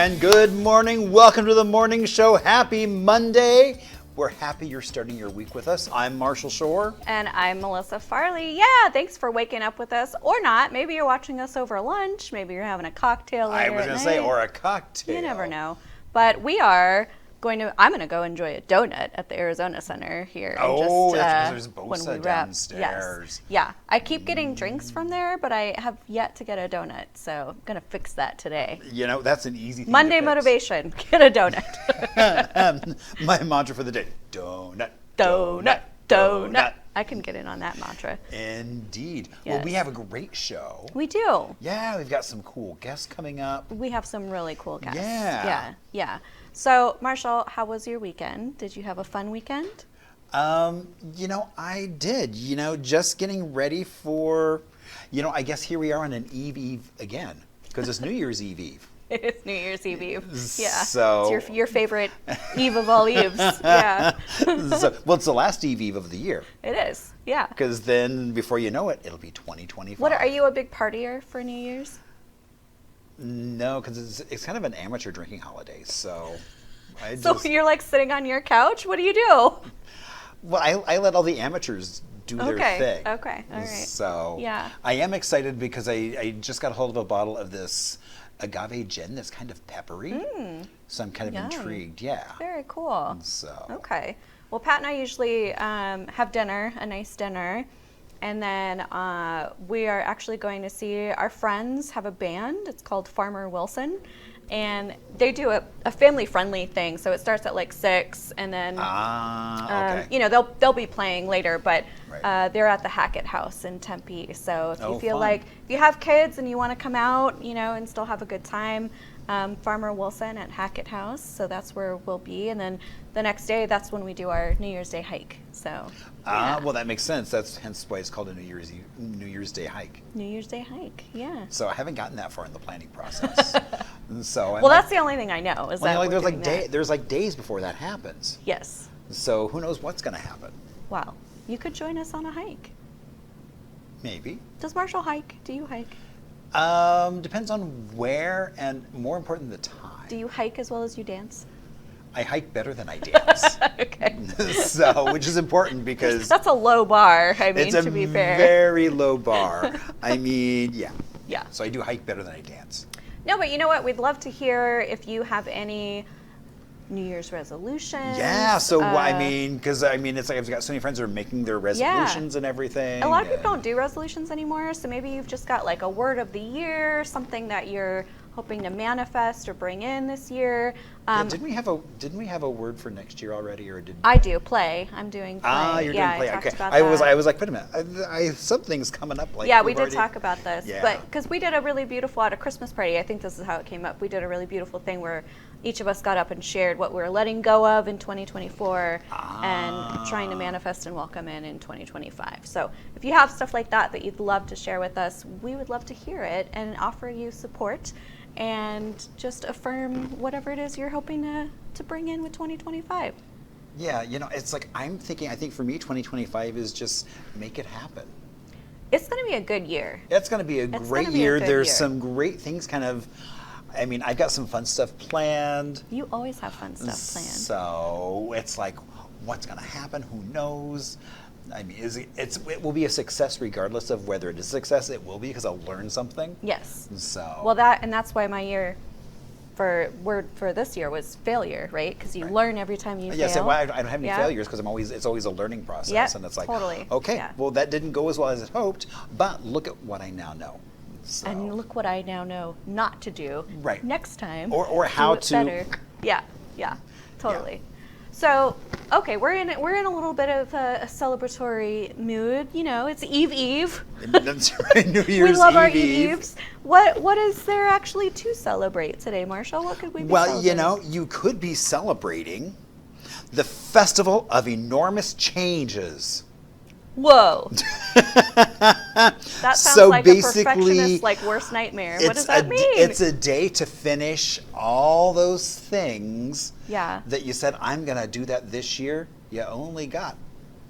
And good morning. Welcome to the morning show. Happy Monday. We're happy you're starting your week with us. I'm Marshall Shore. And I'm Melissa Farley. Yeah, thanks for waking up with us. Or not. Maybe you're watching us over lunch. Maybe you're having a cocktail later I was going to say, or a cocktail. You never know. But I'm going to go enjoy a donut at the Arizona Center here. Oh, that's because there's Bosa downstairs. Yes. Yeah, I keep getting drinks from there, but I have yet to get a donut. So I'm going to fix that today. You know, that's an easy thing Monday to fix. Motivation, get a donut. My mantra for the day, donut, donut, donut. I can get in on that mantra. Indeed. Yes. Well, we have a great show. We do. Yeah, we've got some cool guests coming up. We have some really cool guests. Yeah. So, Marshall, how was your weekend? Did you have a fun weekend? I did. Just getting ready for, I guess here we are on an Eve again, because it's New Year's Eve. It is New Year's Eve. Yeah. So it's your favorite Eve of all Eves. Yeah. Well, it's the last Eve of the year. It is. Yeah. Because then, before you know it, it'll be 2025. Are you a big partier for New Year's? No, because it's kind of an amateur drinking holiday. So you're like sitting on your couch? What do you do? Well, I let all the amateurs do their thing. Okay. All right. So yeah. I am excited because I just got a hold of a bottle of this agave gin that's kind of peppery. So I'm kind of intrigued. Yeah. Very cool. So. Okay. Well, Pat and I usually have dinner, a nice dinner. And then we are actually going to see our friends have a band. It's called Farmer Wilson. And they do a family-friendly thing. So it starts at like 6, and then okay. They'll be playing later, but right. They're at the Hackett House in Tempe. So if you feel fun. like if you have kids and you want to come out, and still have a good time, Farmer Wilson at Hackett House. So that's where we'll be, and then the next day, that's when we do our New Year's Day hike. So. Well, that makes sense. That's hence why it's called a New Year's Day hike. New Year's Day hike, yeah. So I haven't gotten that far in the planning process. That's the only thing I know is there's days before that happens. Yes. So who knows what's going to happen? Wow, you could join us on a hike. Maybe. Does Marshall hike? Do you hike? Depends on where, and more important, the time. Do you hike as well as you dance? I hike better than I dance. Okay. Which is important because that's a low bar. To be fair, it's a very low bar. Yeah. Yeah. So I do hike better than I dance. No, but you know what? We'd love to hear if you have any New Year's resolutions. Yeah. So because it's like I've got so many friends who are making their resolutions and everything. A lot of people don't do resolutions anymore. So maybe you've just got like a word of the year, something that you're hoping to manifest or bring in this year. Didn't we have a word for next year already, or did I do play? I'm doing play. You're doing play. Okay. I was like, wait a minute. Something's coming up. We did talk about this, but because we did a really beautiful at a Christmas party. I think this is how it came up. We did a really beautiful thing where each of us got up and shared what we were letting go of in 2024 and trying to manifest and welcome in 2025. So if you have stuff like that you'd love to share with us, we would love to hear it and offer you support and just affirm whatever it is you're hoping to bring in with 2025. Yeah, it's like I think for me 2025 is just make it happen. It's going to be a good year. It's going to be a great year. There's some great things I've got some fun stuff planned. You always have fun stuff planned. So it's like, what's going to happen? Who knows? It will be a success regardless of whether it is a success. It will be because I'll learn something. Yes. So. That's why my year word for this year was failure, right? Because you learn every time you fail. Yes, I don't have any failures because it's always a learning process, and it's like, totally. Okay, well that didn't go as well as it hoped, but look at what I now know. So. And look what I now know not to do next time. Or how to. Better. Yeah, totally. Yeah. So, okay, we're in a little bit of a celebratory mood. It's Eve. That's right, New Year's Eve. We love our Eves. What is there actually to celebrate today, Marshall? What could we be celebrating? Well, you could be celebrating the Festival of Enormous Changes. Whoa. That sounds like a perfectionist's worst nightmare. What does that mean? It's a day to finish all those things that you said, I'm going to do that this year. You only got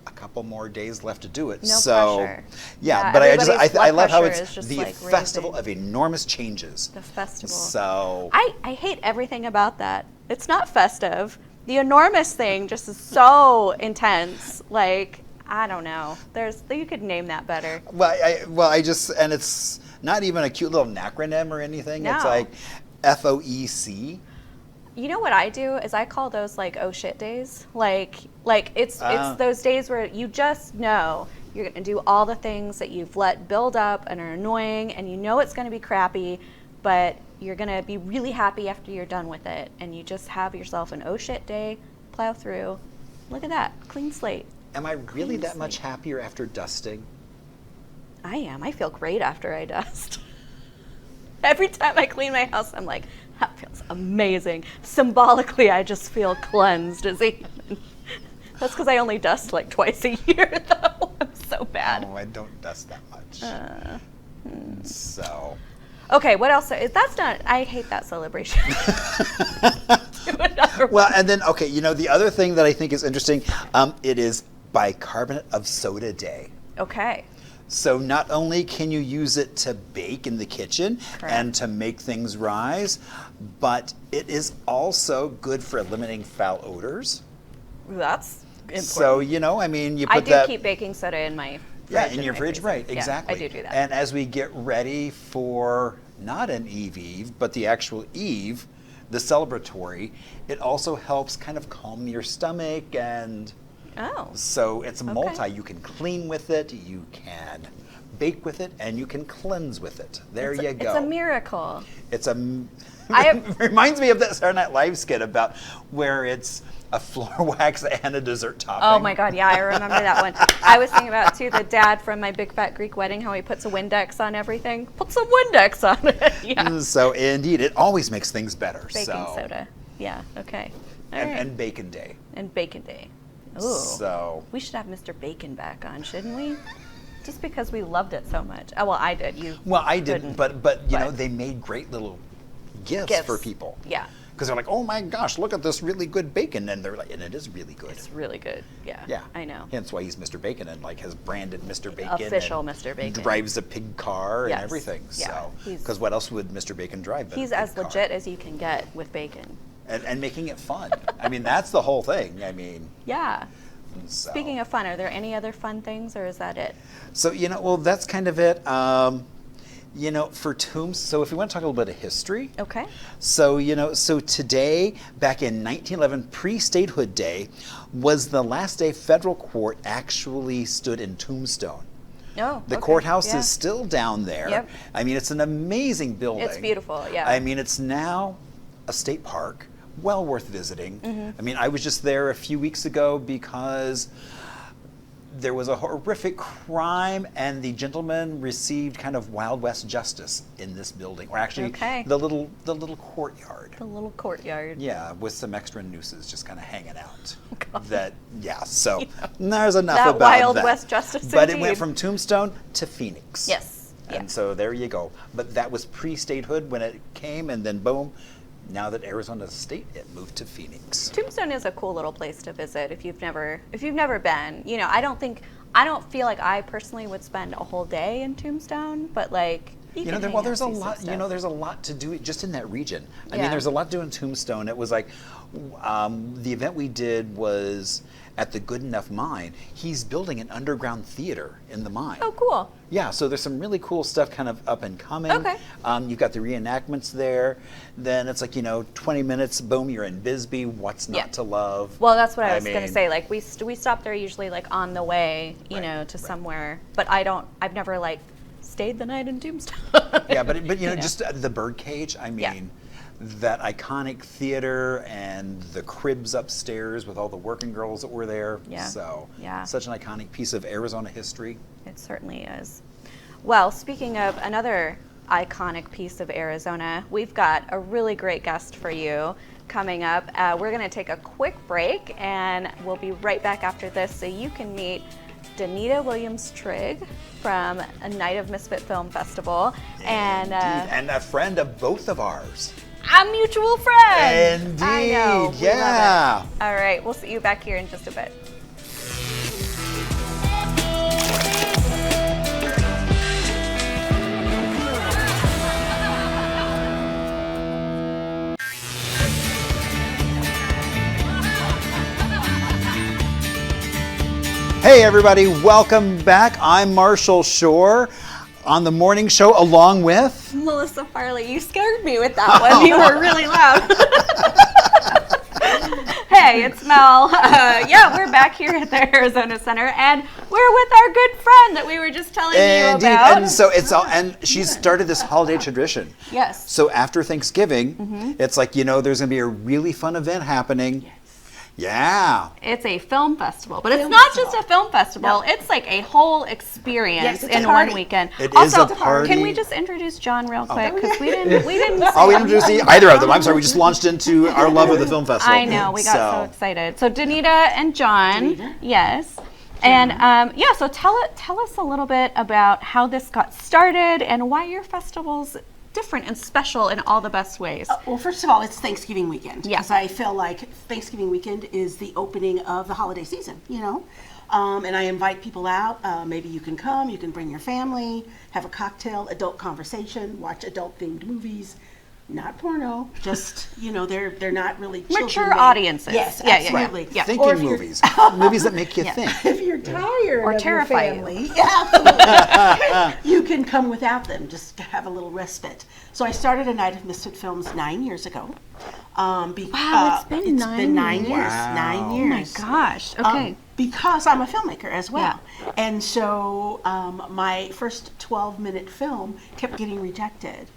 a couple more days left to do it. No so, pressure. yeah, but I love how it's just the like festival raising. of enormous changes. The festival. So I hate everything about that. It's not festive. The enormous thing just is so intense. Like, I don't know. You could name that better. And it's not even a cute little acronym or anything. No. It's like FOEC. You know what I do is I call those like oh shit days. Like it's those days where you just know you're going to do all the things that you've let build up and are annoying, and you know it's going to be crappy, but you're going to be really happy after you're done with it, and you just have yourself an oh shit day, plow through. Look at that, clean slate. Am I really that much happier after dusting? I am. I feel great after I dust. Every time I clean my house, I'm like, that feels amazing. Symbolically, I just feel cleansed as a human. That's because I only dust like twice a year, though. I'm so bad. Oh, I don't dust that much. So. Okay, what else? That's not, I hate that celebration. Well, and then, okay, the other thing that I think is interesting, it is bicarbonate of soda day. Okay. So not only can you use it to bake in the kitchen Correct. and to make things rise, but it is also good for eliminating foul odors. That's important. So, you put I do that... keep baking soda in my fridge. Yeah, in your my fridge, freezer. right, Yeah, exactly. I do that. And as we get ready for not an Eve, but the actual Eve, the celebratory, it also helps kind of calm your stomach, and so it's multi. You can clean with it, you can bake with it, and you can cleanse with it. You go. It's a miracle. It reminds me of that Saturday Night Live skit about where it's a floor wax and a dessert topping. Oh my God, yeah, I remember that one. I was thinking about too the dad from My Big Fat Greek Wedding, how he puts a Windex on everything. Put some Windex on it. Yeah. So indeed, it always makes things better. Baking soda. Yeah. Okay. All right. And Bacon Day. And Bacon Day. Ooh. So we should have Mr. Bacon back on, shouldn't we? Just because we loved it so much. Oh well, I did. I didn't, but you know, they made great little gifts for people. Yeah. Because they're like, oh my gosh, look at this really good bacon, and they're like, and it is really good. It's really good. Yeah. Yeah. I know. Hence why he's Mr. Bacon and like has branded Mr. Bacon. Official Mr. Bacon. Drives a pig car and Yes. everything. Yeah. So, because what else would Mr. Bacon drive? But He's a as pig legit car? as you can get with bacon. And making it fun. I mean, that's the whole thing. I mean. Yeah. So. Speaking of fun, are there any other fun things, or is that it? So, you know, well, that's kind of it. You know, for tombs, so if we want to talk a little bit of history. Okay. So, you know, so today, back in 1911, pre-statehood day, was the last day federal court actually stood in Tombstone. Oh, The okay. courthouse Yeah. is still down there. Yep. I mean, it's an amazing building. It's beautiful, yeah. I mean, it's now a state park, well worth visiting. Mm-hmm. I mean, I was just there a few weeks ago because there was a horrific crime, and the gentleman received kind of Wild West justice in this building, or actually the little courtyard. The little courtyard. Yeah, with some extra nooses just kind of hanging out. God. So there's enough That about Wild that. West justice, But indeed. it went from Tombstone to Phoenix. Yes. And Yeah. so there you go. But that was pre-statehood when it came, and then boom, now that Arizona's a state, it moved to Phoenix. Tombstone is a cool little place to visit if you've never been. You know, I don't feel like I personally would spend a whole day in Tombstone, but like there's a lot. You know, there's a lot to do just in that region. I mean, Yeah. there's a lot to do in Tombstone. It was like the event we did was at the Good Enough Mine. He's building an underground theater in the mine. Oh, cool. Yeah, so there's some really cool stuff kind of up and coming. Okay. You've got the reenactments there. Then it's like, 20 minutes, boom, you're in Bisbee. What's not to love? Well, that's what I was going to say. Like we stop there usually like on the way, to somewhere. But I've never like stayed the night in Tombstone. Yeah, but just the birdcage. I mean, that iconic theater and the cribs upstairs with all the working girls that were there. Yeah. So, Yeah. such an iconic piece of Arizona history. It certainly is. Well, speaking of another iconic piece of Arizona, we've got a really great guest for you coming up. We're going to take a quick break, and we'll be right back after this so you can meet Dineta Williams-Trigg from a Night of Misfit Film Festival. And a friend of both of ours. A mutual friend. Indeed, I know. We yeah. love it. All right, we'll see you back here in just a bit. Hey everybody, welcome back. I'm Marshall Shore on the morning show along with Melissa Farley. You scared me with that one. You were really loud. Hey, it's Mel. Yeah, we're back here at the Arizona Center, and we're with our good friend that we were just telling you about. And so it's all, and she's started this holiday tradition. Yes. So after Thanksgiving, it's like, you know, there's going to be a really fun event happening. Yes. Yeah. It's a film festival, but it's not just a film festival. No. It's like a whole experience in one weekend. It also, is a party. Can we just introduce John real quick? Because we didn't. Oh, we didn't introduce either of them. I'm sorry. We just launched into our love of the film festival. I know. We got so excited. So Dineta and John. Yes. And yeah, so tell us a little bit about how this got started and why your festival's different and special in all the best ways. Well, first of all, it's Thanksgiving weekend. Yeah. Because I feel like Thanksgiving weekend is the opening of the holiday season, you know? And I invite people out. Maybe you can come, you can bring your family, have a cocktail, adult conversation, watch adult-themed movies. Not porno, just, you know, they're not really mature audiences. Yes, absolutely. Yeah. Thinking movies. Movies that make you think. If you're tired or of terrify your family, absolutely, you can come without them, just to have a little respite. So I started a Night of Misfit Films 9 years ago. Wow, it's been 9 years. Wow. 9 years. Oh my gosh, okay. Because I'm a filmmaker as well. Yeah. And so my first 12-minute film kept getting rejected.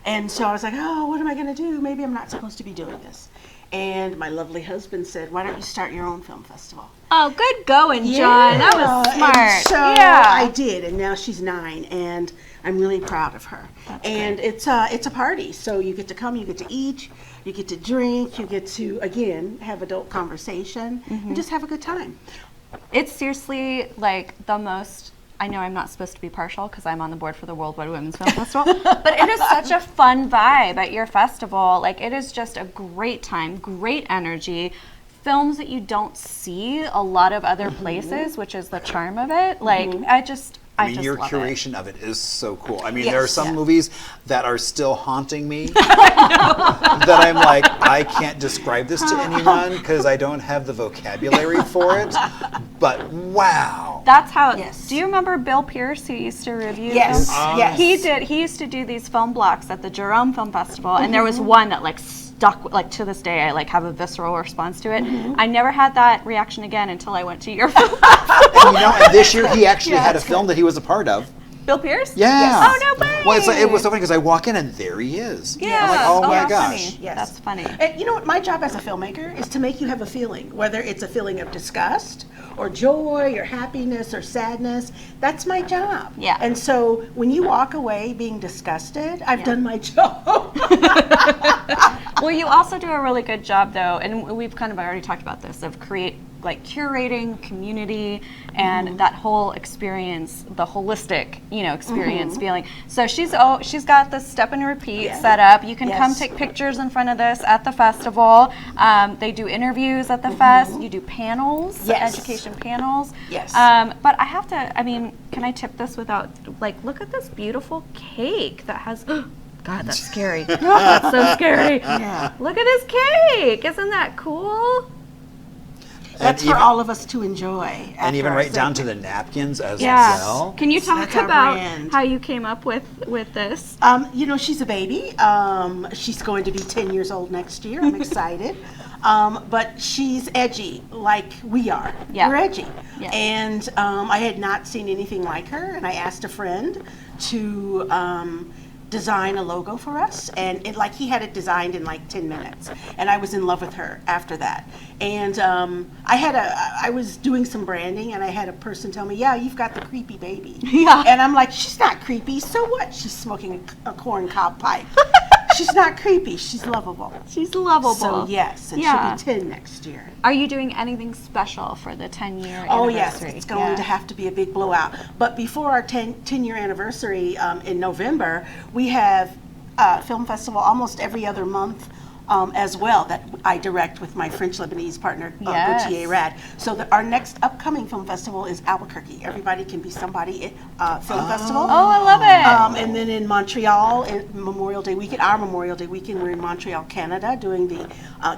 And so I was like, oh, what am I going to do? Maybe I'm not supposed to be doing this. And my lovely husband said, why don't you start your own film festival? Oh, good going, John. That was smart. And so I did, and now she's 9, and I'm really proud of her. That's and great. It's a party, so you get to come, you get to eat, you get to drink, you get to, again, have adult conversation, and just have a good time. It's seriously like the most, I know I'm not supposed to be partial because I'm on the board for the Worldwide Women's Film Festival, but it is such a fun vibe at your festival. Like, it is just a great time, great energy, films that you don't see a lot of other places, which is the charm of it. Like, I mean, your love curation of it is so cool. I mean, Yes. there are some movies that are still haunting me that I'm like, I can't describe this to anyone because I don't have the vocabulary for it. But wow. That's how. Yes. Do you remember Bill Pierce, who used to review Yes. films? Yes. He used to do these film blocks at the Jerome Film Festival, and there was one that like stuck. Like, to this day, I like have a visceral response to it. I never had that reaction again until I went to your film. And you know, and this year he actually had a film that he was a part of. Bill Pierce? Yeah. Yes. Oh, no way. Well, it was so funny because I walk in and there he is. Yeah. I'm like, oh my that's gosh. Funny. Yes. That's funny. And you know what? My job as a filmmaker is to make you have a feeling, whether it's a feeling of disgust or joy or happiness or sadness. That's my job. Yeah. And so when you walk away being disgusted, I've done my job. Well, you also do a really good job, though, and we've kind of already talked about this, of curating community and that whole experience, the holistic, experience feeling. So she's got this step and repeat set up. You can come take pictures in front of this at the festival. They do interviews at the fest. You do panels, education panels. Yes. But I have to, can I tip this without, look at this beautiful cake that has, God, that's scary. That's so scary. Yeah. Look at this cake. Isn't that cool? That's for all of us to enjoy. And even right down to the napkins as well. Can you talk about how you came up with this? She's a baby. She's going to be 10 years old next year. I'm excited. But she's edgy like we are. Yeah. We're edgy. Yeah. And I had not seen anything like her, and I asked a friend to design a logo for us, and he had it designed in 10 minutes, and I was in love with her after that. And I was doing some branding, and I had a person tell me, yeah, you've got the creepy baby. Yeah. And I'm like, she's not creepy, so what? She's smoking a corn cob pipe. She's not creepy, she's lovable. She's lovable. So yes, and she'll be 10 next year. Are you doing anything special for the 10-year anniversary? Oh yes, it's going to have to be a big blowout. But before our 10-year anniversary in November, we have a film festival almost every other month as well that I direct with my French-Lebanese partner, Gauthier Rad. So our next upcoming film festival is Albuquerque. Everybody Can Be Somebody Film Festival. Oh, I love it. And then in Montreal, Memorial Day weekend, we're in Montreal, Canada, doing the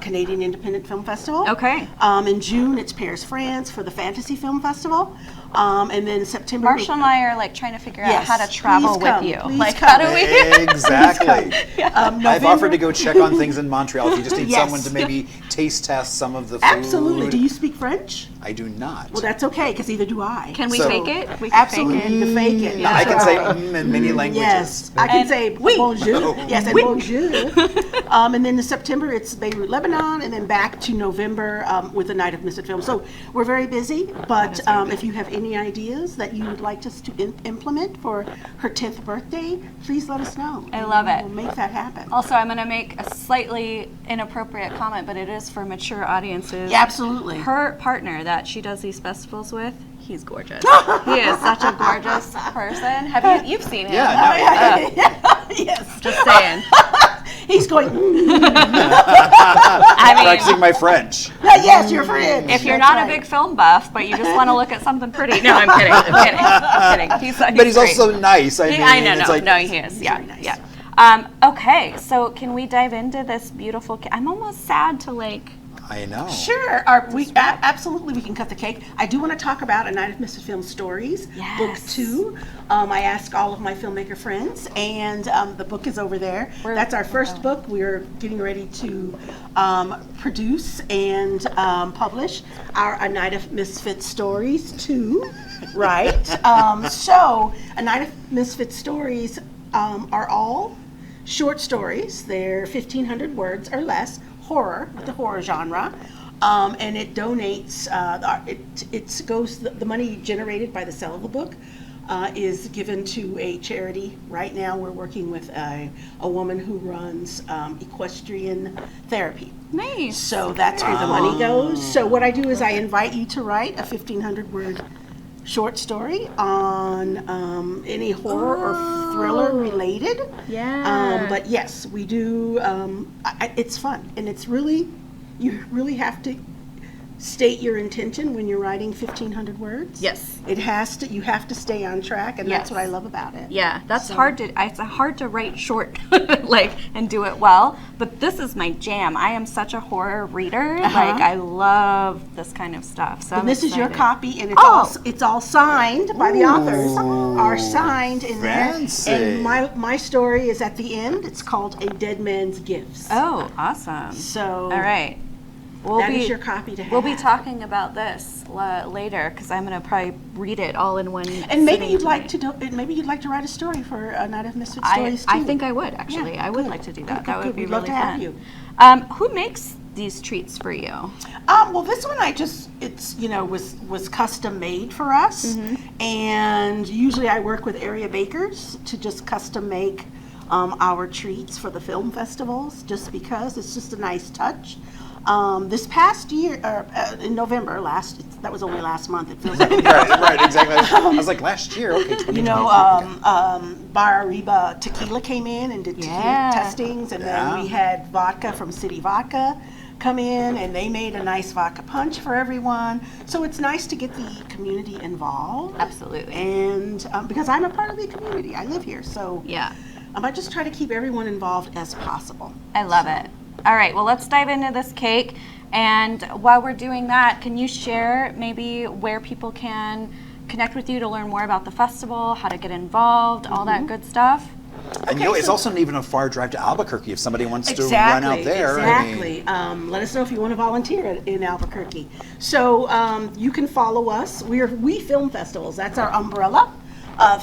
Canadian Independent Film Festival. Okay. In June, it's Paris, France for the Fantasy Film Festival. And then September. Marshall and I are like trying to figure out how to travel with you. Like, how do we? Exactly. I've offered to go check on things in Montreal if you just need someone to maybe taste test some of the food. Absolutely. Do you speak French? I do not. Well, that's okay, because either do I. Can we fake it? We can absolutely, fake it. You can fake it. Yeah. I can say in many languages. Yes, I can say bonjour. Yes, and bonjour. And then in September, it's Beirut, Lebanon, and then back to November with the Night of Misfit Films. So we're very busy, but if you have any ideas that you would like us to implement for her 10th birthday, please let us know. I love it. We'll make that happen. Also, I'm going to make a slightly inappropriate comment, but it is for mature audiences. Yeah, absolutely. Her partner that she does these festivals with, he's gorgeous. He is such a gorgeous person. You've seen him? Yeah, Yes. Just saying. He's going. I mean, practicing my French. Yes, you're French. If you're not a big film buff, but you just want to look at something pretty. No, I'm kidding. I'm kidding. But he's also nice. I know. No, he is. Yeah, nice. Yeah. Okay, so can we dive into this beautiful? I'm almost sad to like. I know. Sure. Absolutely, we can cut the cake. I do want to talk about A Night of Misfit Films Stories, Book 2. I asked all of my filmmaker friends, and the book is over there. That's our first book. We're getting ready to produce and publish our A Night of Misfit Stories 2, right? So, A Night of Misfit Stories are all short stories. They're 1,500 words or less. Horror, with the horror genre, and it donates. The money generated by the sale of the book is given to a charity. Right now, we're working with a woman who runs equestrian therapy. Nice. So that's where the money goes. So what I do is I invite you to write a 1,500-word short story on any horror or thriller related. Yeah. But yes, we do. It's fun, and it's really, you really have to state your intention when you're writing 1,500 words. Yes. It has to. You have to stay on track, and that's what I love about it. Yeah, that's hard to. It's hard to write short, and do it well. But this is my jam. I am such a horror reader. I love this kind of stuff. So this is your copy, and it's all signed by the authors. Are signed in Fancy. there. And my story is at the end. It's called A Dead Man's Gifts. Oh, awesome. So. All right. That is your copy to have. We'll be talking about this later because I'm going to probably read it all in one. And maybe you'd like to write a story for A Night of Misfit Stories too. I think I would actually. I would like to do that. That would be really fun. We'd love to have you. Who makes these treats for you? Well, this one was custom made for us, and usually I work with area bakers to just custom make our treats for the film festivals, just because it's just a nice touch. This past year, in November, that was only last month, it feels like. right, exactly. I was like, last year, okay. Bar Arriba Tequila came in and did tequila testings, and then we had vodka from City Vodka come in, and they made a nice vodka punch for everyone. So it's nice to get the community involved. Absolutely. And because I'm a part of the community, I live here, so I just try to keep everyone involved as possible. I love it. All right, well, let's dive into this cake. And while we're doing that, can you share maybe where people can connect with you to learn more about the festival, how to get involved, all that good stuff? And it's also not even a far drive to Albuquerque if somebody wants to run out there. Exactly. Let us know if you want to volunteer in Albuquerque. So you can follow us. We're We Film Festivals. That's our umbrella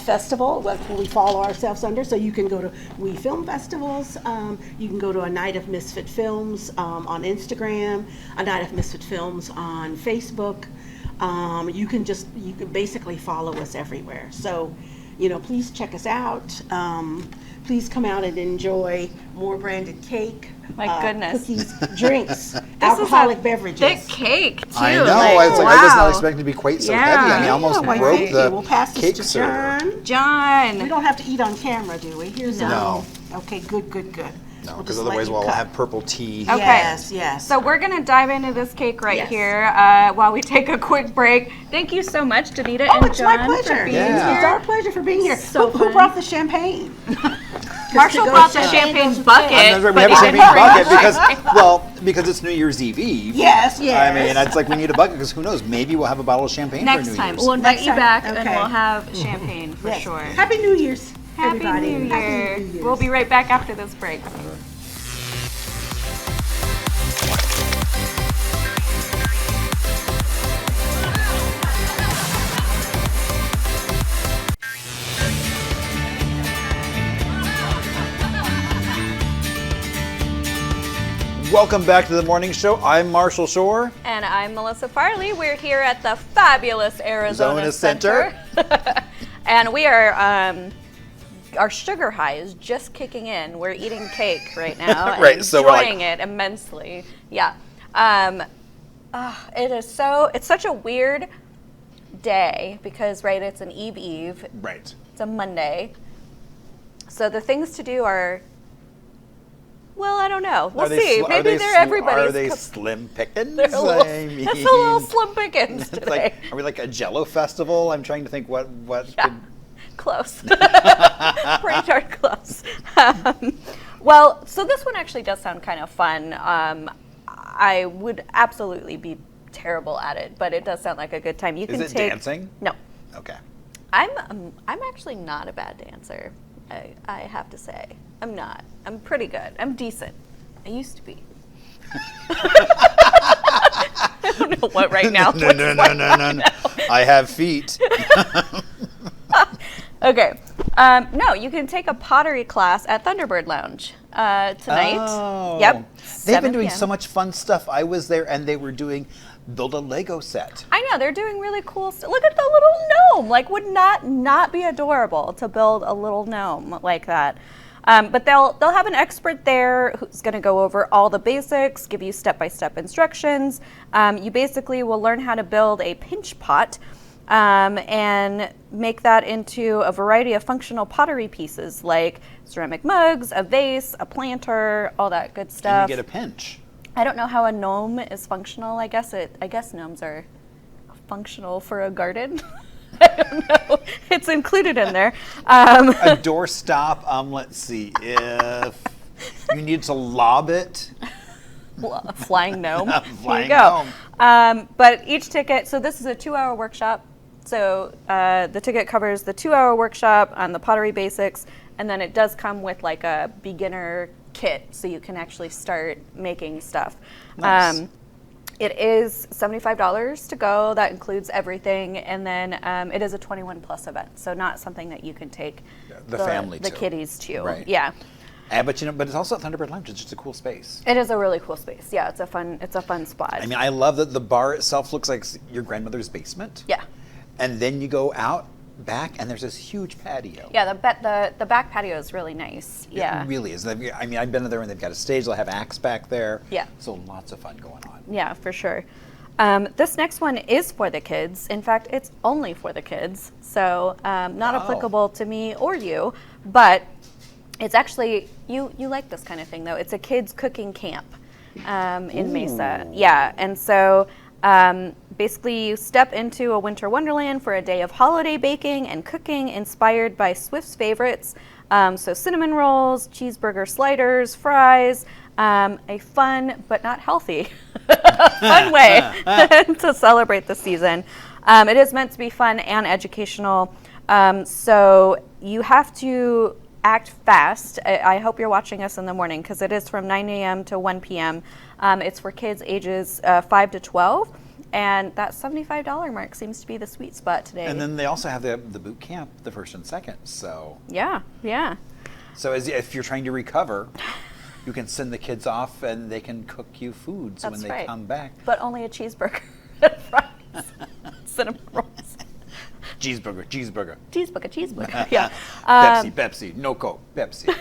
festival, what we follow ourselves under. So you can go to We Film Festivals. You can go to A Night of Misfit Films on Instagram, A Night of Misfit Films on Facebook. You can basically follow us everywhere. So, please check us out. Please come out and enjoy more branded cake. My goodness. Cookies, drinks, alcoholic beverages. Thick cake, too. I know. I was not expecting it to be quite so heavy. I mean, I almost broke the We'll pass this cake to server. John. We don't have to eat on camera, do we? Here's No. Okay, good. No, because otherwise we'll have purple tea. Okay. Yes. So we're going to dive into this cake here while we take a quick break. Thank you so much, Dineta and John. My pleasure. For being here. It's our pleasure for being here. So who brought the champagne? Marshall brought the champagne bucket. We have a champagne bucket because it's New Year's Eve. Yes. I mean, it's like we need a bucket because who knows? Maybe we'll have a bottle of champagne for New Year's. Next time. We'll invite you back and we'll have champagne for sure. Happy New Year's, Happy everybody. New Year. Happy New Year's. We'll be right back after this break. Welcome back to the morning show. I'm Marshall Shore. And I'm Melissa Farley. We're here at the fabulous Arizona Center. And we are, our sugar high is just kicking in. We're eating cake right now. Right, and so we're enjoying it immensely. Yeah. It's such a weird day because, it's an Eve. Right. It's a Monday. So the things to do are, well, I don't know. We'll see. Maybe they're everybody's. Are they slim pickings? It's a little slim pickings today. Like, are we like a Jello festival? I'm trying to think what could... Close. Pretty darn close. Well, so this one actually does sound kind of fun. I would absolutely be terrible at it, but it does sound like a good time. Is it dancing? No. Okay. I'm actually not a bad dancer. I have to say. I'm not. I'm pretty good. I'm decent. I used to be. I don't know what right now. No. I have feet. Okay. No, you can take a pottery class at Thunderbird Lounge tonight. Oh. Yep. They've been doing so much fun stuff. I was there and they were doing build a Lego set. I know, they're doing really cool stuff. Look at the little gnome. Like, would not be adorable to build a little gnome like that. But they'll have an expert there who's going to go over all the basics, give you step-by-step instructions. You basically will learn how to build a pinch pot and make that into a variety of functional pottery pieces like ceramic mugs, a vase, a planter, all that good stuff. And you get a pinch. I don't know how a gnome is functional. I guess gnomes are functional for a garden. I don't know. It's included in there. A doorstop. Let's see if you need to lob it. A flying gnome. Flying Here you go. gnome. But each ticket. So this is a 2-hour workshop. So the ticket covers the 2-hour workshop on the pottery basics, and then it does come with like a beginner kit, so you can actually start making stuff. Nice. It is $75 to go. That includes everything, and then it is a 21+ event, so not something that you can take the family the to. kiddies to. Right. Yeah. But it's also at Thunderbird Lounge. It's just a cool space. It is a really cool space. Yeah, it's a fun spot. I mean, I love that the bar itself looks like your grandmother's basement. Yeah. And then you go out back, and there's this huge patio. Yeah, the back patio is really nice. Yeah. It really is. I mean, I've been there, and they've got a stage. They'll have acts back there. Yeah. So lots of fun going on. Yeah, for sure. This next one is for the kids. In fact, it's only for the kids. So not applicable to me or you, but it's actually, you like this kind of thing, though. It's a kids cooking camp in Mesa. Yeah, and so basically you step into a winter wonderland for a day of holiday baking and cooking inspired by Swift's favorites. So cinnamon rolls, cheeseburger sliders, fries, a fun but not healthy fun way to celebrate the season. It is meant to be fun and educational. So you have to act fast. I hope you're watching us in the morning because it is from 9 a.m. to 1 p.m. It's for kids ages 5 to 12. And that $75 mark seems to be the sweet spot today. And then they also have the boot camp, the first and second. So yeah. So if you're trying to recover, you can send the kids off and they can cook you food. So That's when they right. come back, but only a cheeseburger and fries, cinnamon rolls. Cheeseburger. Yeah. Pepsi, no Coke, Pepsi.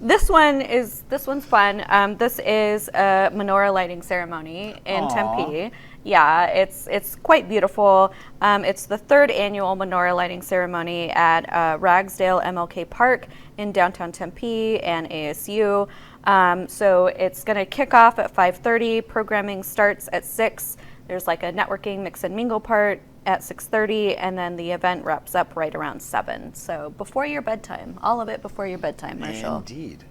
This one's fun. This is a menorah lighting ceremony in Tempe. Yeah, it's quite beautiful. It's the 3rd annual menorah lighting ceremony at Ragsdale MLK Park in downtown Tempe and ASU. So it's going to kick off at 5:30. Programming starts at 6. There's like a networking mix and mingle part at 6:30, and then the event wraps up right around 7. So before your bedtime, all of it before your bedtime, Marshall. Indeed.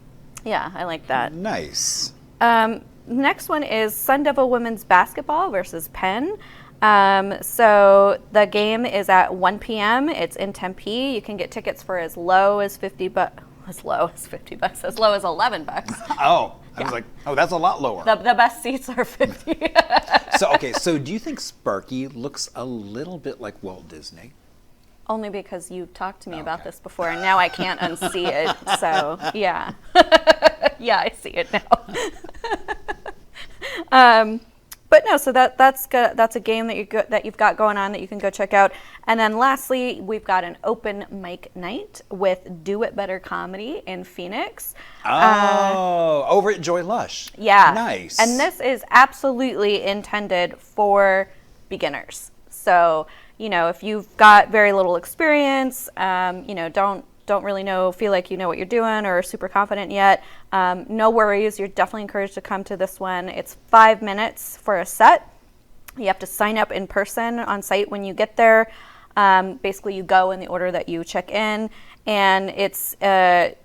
Yeah, I like that. Nice. Next one is Sun Devil Women's Basketball versus Penn. So the game is at 1 p.m. It's in Tempe. You can get tickets for as low as $50, as low as $11. Oh, I was like, oh, that's a lot lower. The best seats are 50. So do you think Sparky looks a little bit like Walt Disney? Only because you've talked to me about this before, and now I can't unsee it. So yeah, yeah, I see it now. But no, so that's a game that you've got going on that you can go check out. And then lastly, we've got an open mic night with Do It Better Comedy in Phoenix. Oh, over at Joy Lush. Yeah. Nice. And this is absolutely intended for beginners. So, if you've got very little experience, don't really feel like you know what you're doing or are super confident yet, no worries. You're definitely encouraged to come to this one. It's 5 minutes for a set. You have to sign up in person on site when you get there. Basically, you go in the order that you check in, and it's, if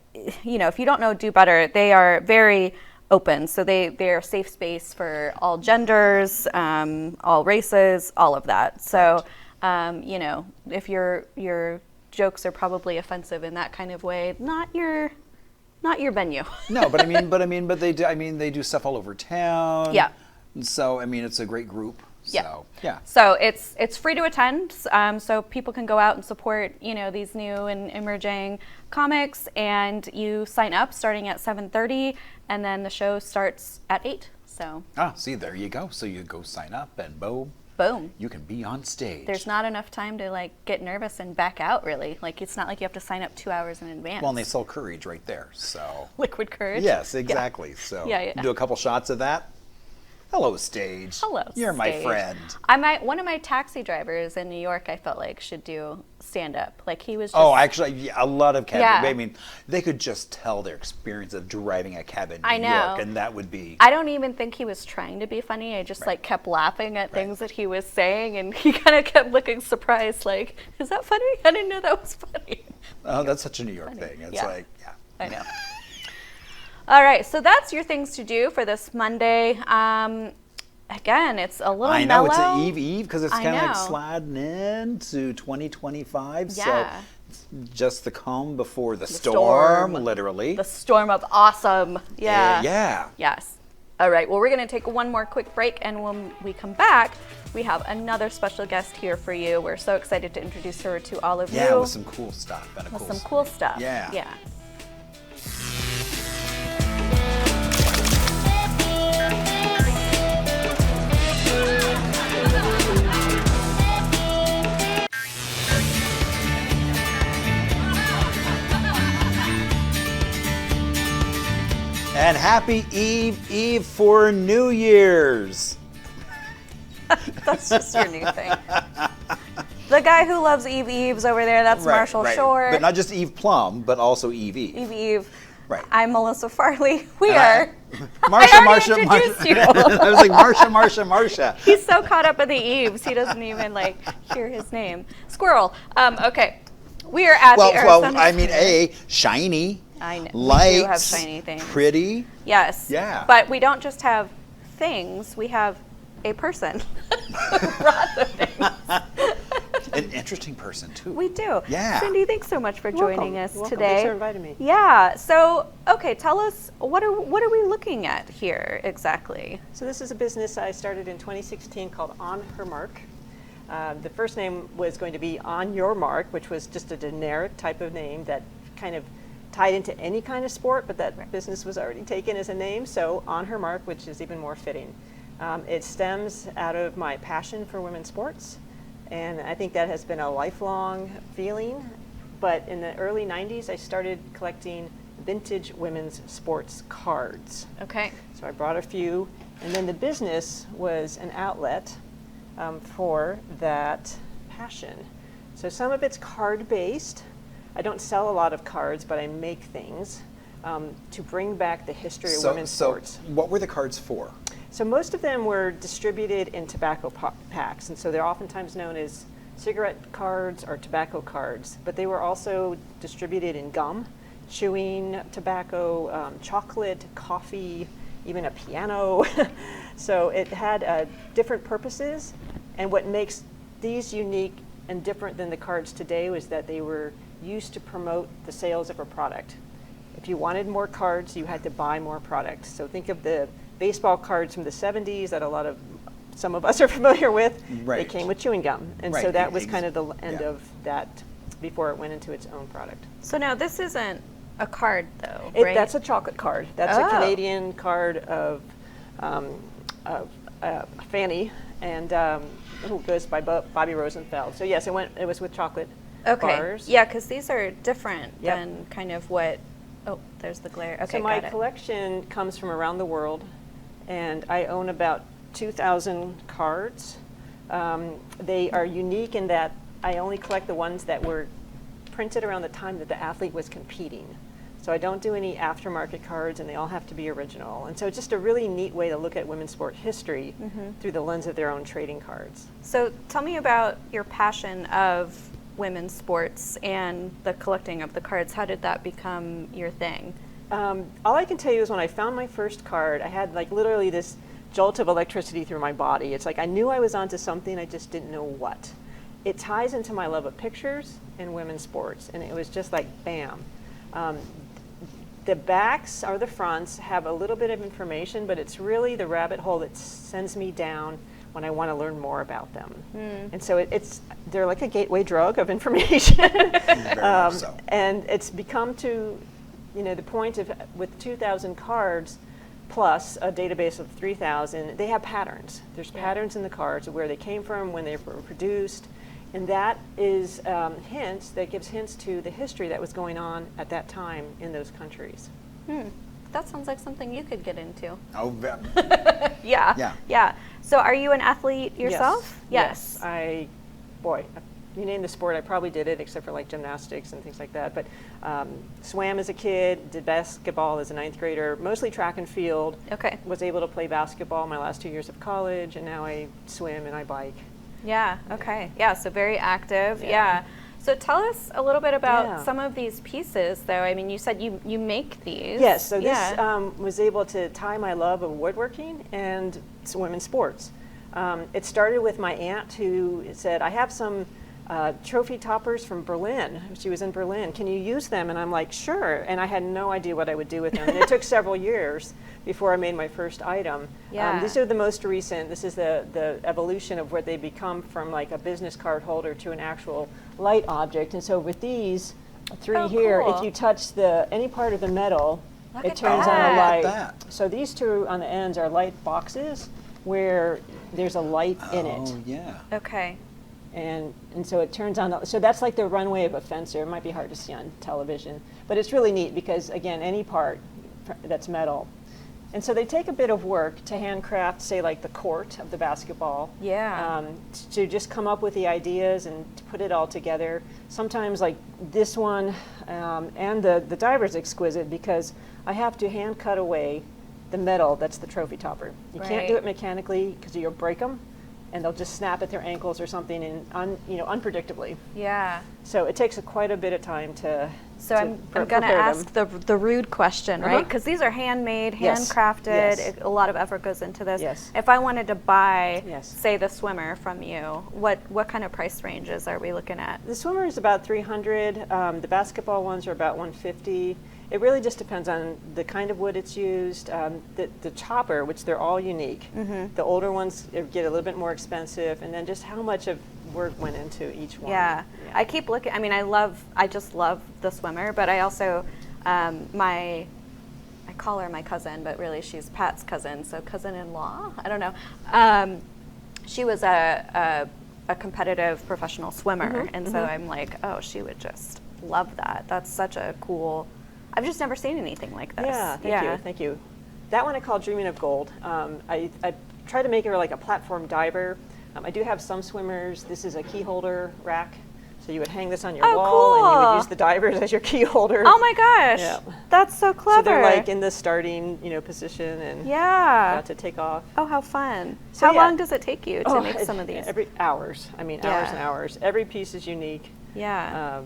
you don't know Do Better, they are very open. So they're a safe space for all genders, all races, all of that. So, if your jokes are probably offensive in that kind of way, not your venue. No, but they do stuff all over town. Yeah. So it's a great group. So, yeah. So it's free to attend. So people can go out and support these new and emerging comics, and you sign up starting at 7:30, and then the show starts at 8. So. See, there you go. So you go sign up, and boom. You can be on stage. There's not enough time to get nervous and back out, really. It's not like you have to sign up 2 hours in advance. Well, and they sell courage right there, so. Liquid courage? Yes, exactly. Yeah. So do a couple shots of that. Hello, stage. Hello, You're stage. My friend. One of my taxi drivers in New York, I felt like should do stand up. He was just... Oh, actually, a lot of cabs. Yeah. They could just tell their experience of driving a cab in New York, and that would be... I don't even think he was trying to be funny. I just kept laughing at things that he was saying, and he kind of kept looking surprised, is that funny? I didn't know that was funny. Oh, that's such a New York thing. It's I know. All right, so that's your things to do for this Monday. Again, it's a little mellow. I know, it's an eve because it's kind of sliding into 2025. Yeah. So just the calm before the storm, literally. The storm of awesome. Yeah. Yeah. Yes. All right, well, we're going to take one more quick break, and when we come back, we have another special guest here for you. We're so excited to introduce her to all of you. Yeah, with some cool stuff. Cool stuff. Yeah. Yeah. And happy Eve for New Year's. That's just your new thing. The guy who loves Eves over there, that's Marshall Short. But not just Eve Plum, but also Eve. Eve. Right. I'm Melissa Farley. Weir. Marsha. I was like, Marsha. He's so caught up in the Eves, he doesn't even hear his name. Squirrel. Okay. We are at the Arizona shiny. I know. Lights, we do have shiny things. Pretty. Yes. Yeah. But we don't just have things, we have a person who brought the things. An interesting person, too. We do. Yeah. Cindy, thanks so much for joining us today. Thanks for inviting me. Yeah. So, okay, tell us, what are we looking at here exactly? So this is a business I started in 2016 called On Her Mark. The first name was going to be On Your Mark, which was just a generic type of name that kind of tied into any kind of sport, but that business was already taken as a name, so On Her Mark, which is even more fitting. It stems out of my passion for women's sports, and I think that has been a lifelong feeling. But in the early 90s, I started collecting vintage women's sports cards. Okay. So I brought a few, and then the business was an outlet for that passion. So some of it's card-based. I don't sell a lot of cards, but I make things. to bring back the history of women's sports. So what were the cards for? So most of them were distributed in tobacco packs, and so they're oftentimes known as cigarette cards or tobacco cards, but they were also distributed in gum, chewing tobacco, chocolate, coffee, even a piano. So it had different purposes, and what makes these unique and different than the cards today was that they were used to promote the sales of a product. If you wanted more cards, you had to buy more product. So think of the baseball cards from the 70s that some of us are familiar with. Right. They came with chewing gum. And so that was kind of the end of that before it went into its own product. So now this isn't a card though, right? That's a chocolate card. That's a Canadian card of Fanny, and who goes by Bobby Rosenfeld. So yes, it was with chocolate bars. Yeah, because these are different than kind of what. Oh, there's the glare. Okay, so my collection comes from around the world, and I own about 2,000 cards. They are unique in that I only collect the ones that were printed around the time that the athlete was competing. So I don't do any aftermarket cards, and they all have to be original. And so it's just a really neat way to look at women's sport history through the lens of their own trading cards. So tell me about your passion of women's sports and the collecting of the cards. How did that become your thing? All I can tell you is when I found my first card, I had like literally this jolt of electricity through my body. It's like I knew I was onto something, I just didn't know what. It ties into my love of pictures and women's sports, and it was just like bam. The backs or the fronts have a little bit of information, but it's really the rabbit hole that sends me down when I want to learn more about them. And so they're like a gateway drug of information. And it's become to, the point of, with 2,000 cards plus a database of 3,000, they have patterns. There's patterns in the cards of where they came from, when they were produced, and that is hints, that gives hints to the history that was going on at that time in those countries. That sounds like something you could get into. Oh, yeah. So are you an athlete yourself? Yes. You name the sport, I probably did it, except for like gymnastics and things like that. But swam as a kid, did basketball as a 9th grader, mostly track and field. Okay. Was able to play basketball my last 2 years of college, and now I swim and I bike. Yeah, okay. Yeah, so very active. Yeah. So tell us a little bit about some of these pieces, though. I mean, you said you make these. Yes, so this was able to tie my love of woodworking and women's sports. It started with my aunt who said, I have some trophy toppers from Berlin. She was in Berlin. Can you use them? And I'm like, sure. And I had no idea what I would do with them. And it took several years before I made my first item. These are the most recent. This is the evolution of what they become from like a business card holder to an actual light object. And so with these three here, if you touch any part of the metal, it turns on a light. So these two on the ends are light boxes where there's a light in it. Oh, yeah. Okay. And so it turns on, so that's like the runway of a fencer. It might be hard to see on television, but it's really neat because, again, any part that's metal. And so they take a bit of work to handcraft, say, like the court of the basketball. Yeah. To just come up with the ideas and to put it all together. Sometimes, like this one, and the diver's exquisite because I have to hand cut away the metal that's the trophy topper. You can't do it mechanically because you'll break them, and they'll just snap at their ankles or something, and unpredictably. Yeah. So it takes quite a bit of time to. So I'm going to ask the rude question, right? Because these are handmade, handcrafted. Yes. A lot of effort goes into this. Yes. If I wanted to buy, say, the swimmer from you, what kind of price ranges are we looking at? The swimmer is about $300. The basketball ones are about $150. It really just depends on the kind of wood it's used. The chopper, which they're all unique. The older ones get a little bit more expensive, and then just how much of work went into each one. Yeah. I keep looking. I mean, I just love the swimmer, but I also, I call her my cousin, but really she's Pat's cousin, so cousin-in-law. I don't know. She was a competitive professional swimmer, and so I'm like, oh, she would just love that. That's such a cool. I've just never seen anything like this. Yeah, thank you. That one I call Dreaming of Gold. I try to make her like a platform diver. I do have some swimmers. This is a key holder rack. So you would hang this on your wall, and you would use the divers as your key holder. Oh my gosh, that's so clever. So they're like in the starting, position and about to take off. Oh, how fun! So how long does it take you to make some of these? Every hours. I mean, hours and hours. Every piece is unique. Yeah.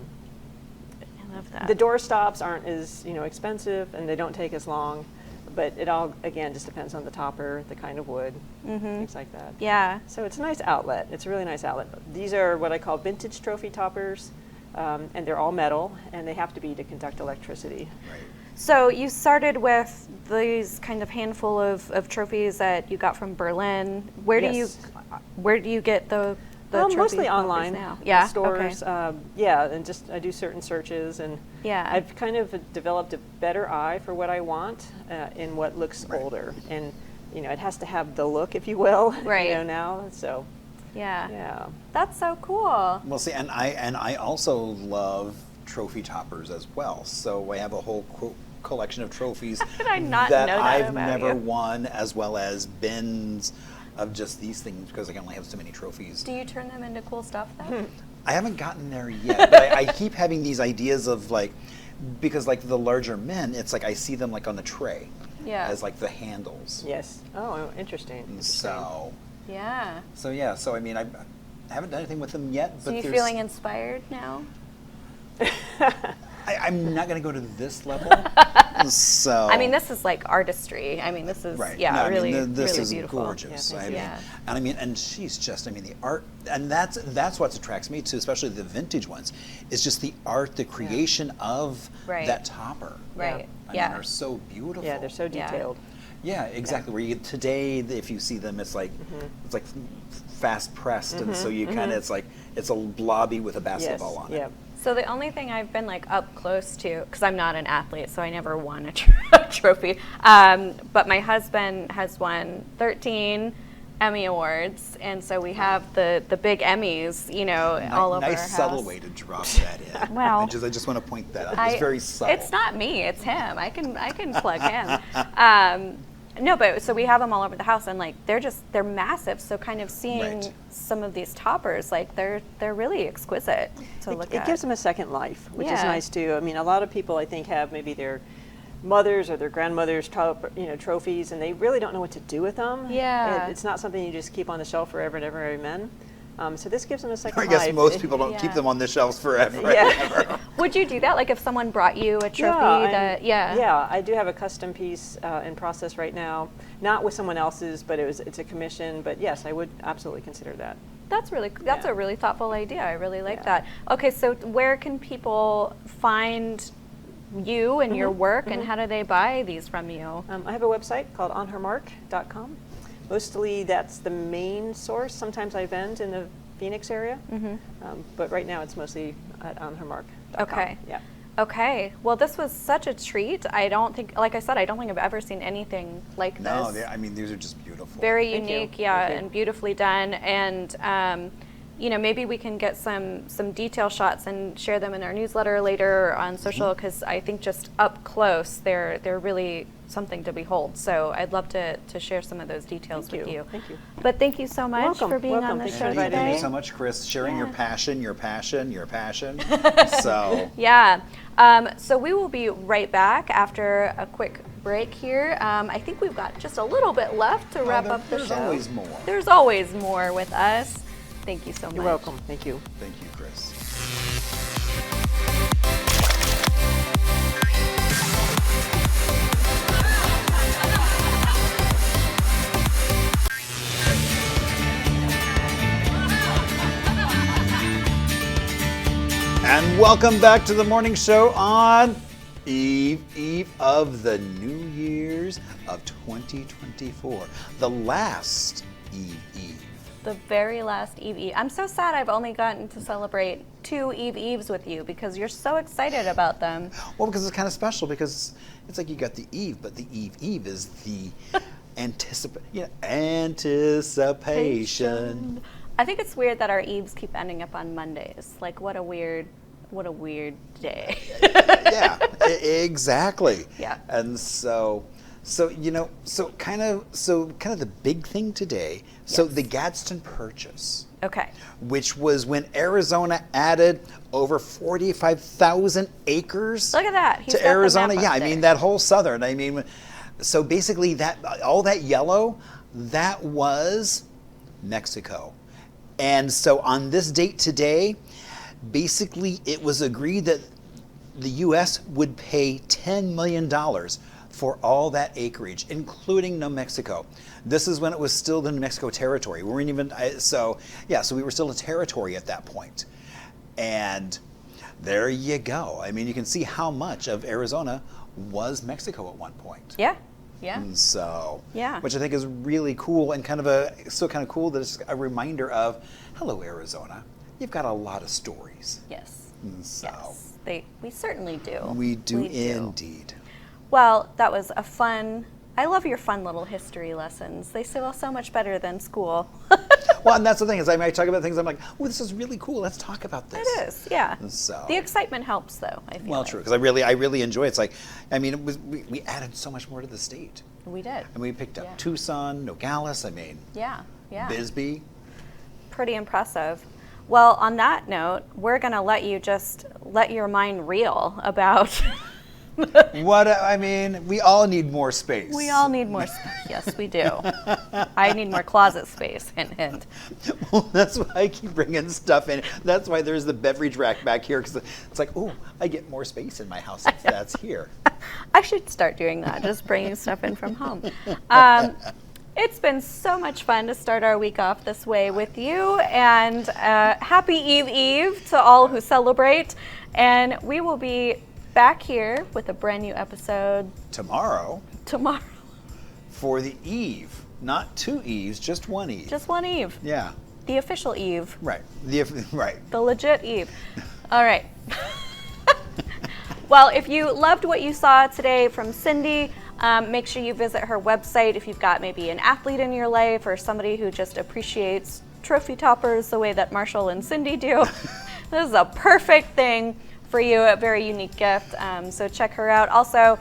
I love that. The door stops aren't as expensive, and they don't take as long. But it all, again, just depends on the topper, the kind of wood, things like that. Yeah. So it's a nice outlet. It's a really nice outlet. These are what I call vintage trophy toppers, and they're all metal, and they have to be to conduct electricity. Right. So you started with these kind of handful of trophies that you got from Berlin. Where do you get the mostly online now? Stores. Okay. And just I do certain searches, and I've kind of developed a better eye for what I want in what looks older, and it has to have the look, if you will, now. So that's so cool. Well, see, and I also love trophy toppers as well. So I have a whole collection of trophies that I've never won, as well as bins of just these things, because I can only have so many trophies. Do you turn them into cool stuff though? I haven't gotten there yet, but I keep having these ideas of because the larger men, it's like I see them like on the tray as like the handles. Yes. Oh, interesting. So. Yeah. So I mean, I haven't done anything with them yet. So but you feeling inspired now? I'm not going to go to this level. So I mean, this is like artistry. I mean, this is really, this really is beautiful. gorgeous. And she's just, the art, and that's what attracts me to, especially the vintage ones, is just the art, the creation of that topper. Right. I mean, they're so beautiful. Yeah, they're so detailed. Yeah, exactly. Where today, if you see them, it's like fast pressed, and so you kind of it's a blobby with a basketball on it. So the only thing I've been up close to, because I'm not an athlete, so I never won a trophy, but my husband has won 13 Emmy Awards, and so we have the big Emmys, all over our house. Nice subtle way to drop that in. Well, I just want to point that out. It's very subtle. It's not me, it's him. I can plug him. No, but so we have them all over the house, and they're massive. So kind of seeing some of these toppers, they're really exquisite to look at. It gives them a second life, which is nice too. I mean, a lot of people I think have maybe their mothers or their grandmothers' trophies, and they really don't know what to do with them. Yeah, it's not something you just keep on the shelf forever and ever, amen. So this gives them a second life. I guess most people don't keep them on the shelves forever and ever. Would you do that? If someone brought you a trophy Yeah, I do have a custom piece in process right now. Not with someone else's, but it's a commission. But yes, I would absolutely consider that. That's a really thoughtful idea. I really like that. Okay, so where can people find you and your work, and how do they buy these from you? I have a website called onhermark.com. Mostly that's the main source. Sometimes I vend in the Phoenix area, but right now it's mostly at onhermark.com. Okay. Yeah. Okay. Well, this was such a treat. I don't think I've ever seen anything like this. No, these are just beautiful. Very unique, and beautifully done. And maybe we can get some detail shots and share them in our newsletter later or on social, because I think just up close, they're really something to behold. So I'd love to share some of those details with you. Thank you. But thank you so much for being on the show today. Thank you so much, Chris, sharing your passion. So so we will be right back after a quick break here. I think we've got just a little bit left to wrap up the show. There's always more. There's always more with us. Thank you so much. You're welcome. Thank you. Thank you, Chris. And welcome back to the morning show on Eve of the New Year's of 2024. The last Eve. The very last Eve. I'm so sad I've only gotten to celebrate 2 Eves with you, because you're so excited about them. Well, because it's kind of special, because it's like you got the Eve, but the Eve is the anticipation. I think it's weird that our Eves keep ending up on Mondays. What a weird day. Yeah, exactly. Yeah. And so kind of the big thing today. So the Gadsden purchase. Okay. Which was when Arizona added over 45,000 acres. Look at that. To Arizona. Yeah, I mean, that whole southern. I mean, so basically all that yellow, that was Mexico. And so on this date today, basically it was agreed that the U.S. would pay $10 million for all that acreage, including New Mexico. This is when it was still the New Mexico territory. We weren't even, so we were still a territory at that point. And there you go. I mean, you can see how much of Arizona was Mexico at one point. Yeah, yeah. And so, yeah. Which I think is really cool and kind of cool that it's a reminder of, hello, Arizona. You've got a lot of stories. Yes. And so. Yes, we certainly do. We do indeed. Well, that was a fun, I love your fun little history lessons. They feel so much better than school. Well, and that's the thing, is I might talk about things, I'm like, oh, this is really cool, let's talk about this. It is, yeah. And so. The excitement helps, though, I feel Well, like. true, because I really enjoy it. It's like, I mean, we added so much more to the state. We did. And we picked up Tucson, Nogales, I mean. Yeah, yeah. Bisbee. Pretty impressive. Well, on that note, we're going to let you just let your mind reel about... What, I mean, we all need more space. We all need more space. Yes, we do. I need more closet space, hint, hint. Well, that's why I keep bringing stuff in. That's why there's the beverage rack back here, because it's like, oh, I get more space in my house if that's here. I should start doing that, just bringing stuff in from home. It's been so much fun to start our week off this way with you, and happy Eve to all who celebrate. And we will be back here with a brand new episode tomorrow for the Eve. Not two Eves, just one Eve. Just one Eve. Yeah. The official Eve. Right. The legit Eve. All right. Well, if you loved what you saw today from Cindy, make sure you visit her website if you've got maybe an athlete in your life or somebody who just appreciates trophy toppers the way that Marshall and Cindy do. This is a perfect thing for you, a very unique gift. So check her out. Also,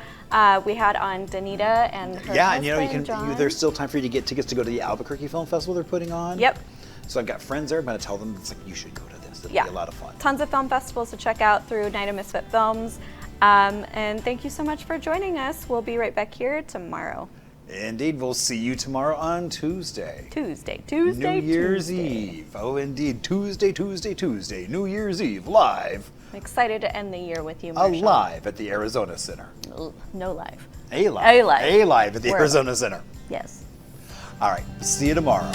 we had on Dineta and her husband, and John. there's still time for you to get tickets to go to the Albuquerque Film Festival they're putting on. Yep. So I've got friends there. I'm going to tell them, it's like, you should go to this. It'll be a lot of fun. Tons of film festivals to check out through Night of Misfit Films. And thank you so much for joining us. We'll be right back here tomorrow. Indeed. We'll see you tomorrow on Tuesday. New Year's Eve. Oh, indeed. Tuesday, New Year's Eve, live. I'm excited to end the year with you, Marshall. Live at the Arizona Center. No live. A live at the Arizona Center. Yes. All right. See you tomorrow.